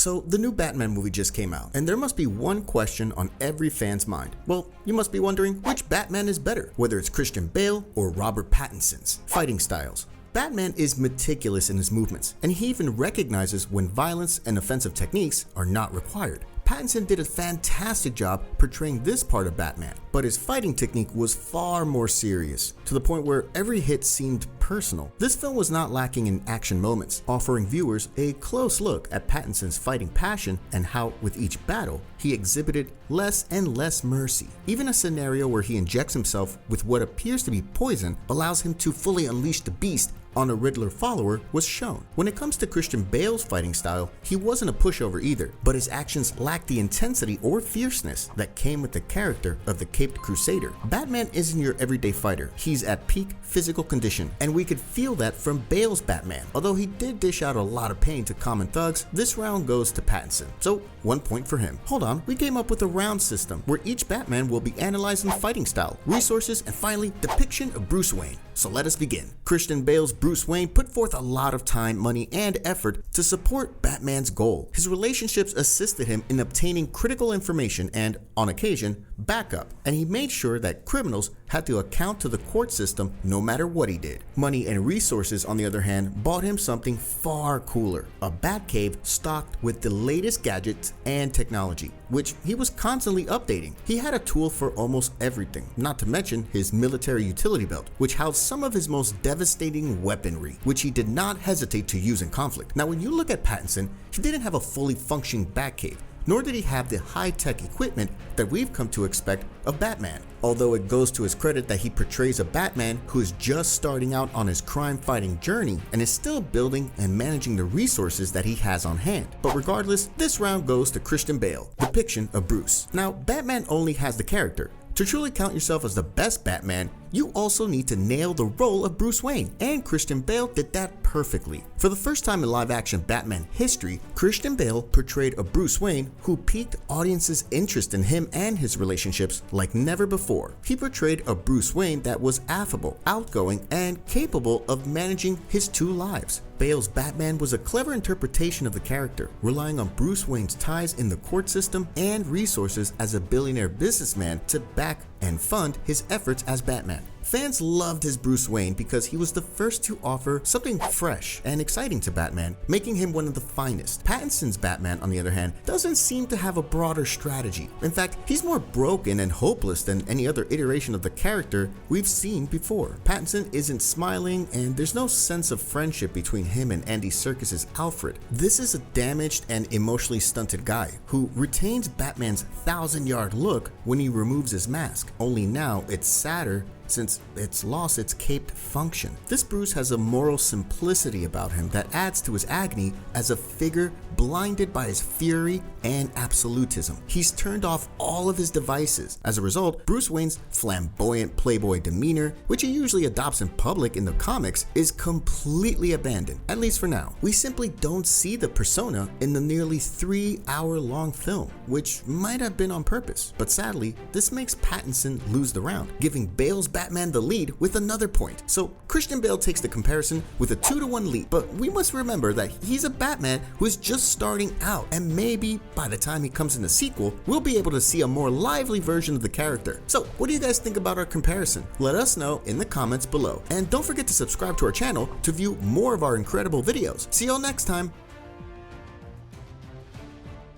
So the new Batman movie just came out, and there must be one question on every fan's mind. Well, you must be wondering which Batman is better, whether it's Christian Bale or Robert Pattinson's fighting styles. Batman is meticulous in his movements, and he even recognizes when violence and offensive techniques are not required. Pattinson did a fantastic job portraying this part of Batman, but his fighting technique was far more serious, to the point where every hit seemed personal. This film was not lacking in action moments, offering viewers a close look at Pattinson's fighting passion and how, with each battle, he exhibited less and less mercy. Even a scenario where he injects himself with what appears to be poison allows him to fully unleash the beast on a Riddler follower was shown. When it comes to Christian Bale's fighting style, he wasn't a pushover either, but his actions lacked the intensity or fierceness that came with the character of the Caped Crusader. Batman isn't your everyday fighter. He's at peak physical condition, and we could feel that from Bale's Batman. Although he did dish out a lot of pain to common thugs, this round goes to Pattinson. So 1 point for him. Hold on, we came up with a round system where each Batman will be analyzing fighting style, resources, and finally depiction of Bruce Wayne. So let us begin. Christian Bale's Bruce Wayne put forth a lot of time, money, and effort to support Batman's goal. His relationships assisted him in obtaining critical information and, on occasion, backup, and he made sure that criminals had to account to the court system no matter what he did. Money and resources, on the other hand, bought him something far cooler, a Batcave stocked with the latest gadgets and technology, which he was constantly updating. He had a tool for almost everything, not to mention his military utility belt, which housed some of his most devastating weaponry, which he did not hesitate to use in conflict. Now, when you look at Pattinson, he didn't have a fully functioning Batcave, nor did he have the high-tech equipment that we've come to expect of Batman. Although it goes to his credit that he portrays a Batman who is just starting out on his crime-fighting journey and is still building and managing the resources that he has on hand. But regardless, this round goes to Christian Bale, depiction of Bruce. Now, Batman only has the character. To truly count yourself as the best Batman, you also need to nail the role of Bruce Wayne, and Christian Bale did that perfectly. For the first time in live-action Batman history, Christian Bale portrayed a Bruce Wayne who piqued audiences' interest in him and his relationships like never before. He portrayed a Bruce Wayne that was affable, outgoing, and capable of managing his two lives. Bale's Batman was a clever interpretation of the character, relying on Bruce Wayne's ties in the court system and resources as a billionaire businessman to back and fund his efforts as Batman. Fans loved his Bruce Wayne because he was the first to offer something fresh and exciting to Batman, making him one of the finest. Pattinson's Batman, on the other hand, doesn't seem to have a broader strategy. In fact, he's more broken and hopeless than any other iteration of the character we've seen before. Pattinson isn't smiling, and there's no sense of friendship between him and Andy Serkis's Alfred. This is a damaged and emotionally stunted guy who retains Batman's 1,000-yard look when he removes his mask, only now it's sadder since it's lost its caped function. This Bruce has a moral simplicity about him that adds to his agony as a figure blinded by his fury and absolutism. He's turned off all of his devices. As a result, Bruce Wayne's flamboyant playboy demeanor, which he usually adopts in public in the comics, is completely abandoned, at least for now. We simply don't see the persona in the nearly 3-hour-long film, which might have been on purpose. But sadly, this makes Pattinson lose the round, giving Bale's Batman the lead with another point. So Christian Bale takes the comparison with a 2-to-1 lead, but we must remember that he's a Batman who is just starting out, and maybe by the time he comes in the sequel, we'll be able to see a more lively version of the character. So what do you guys think about our comparison? Let us know in the comments below, and don't forget to subscribe to our channel to view more of our incredible videos. See y'all next time.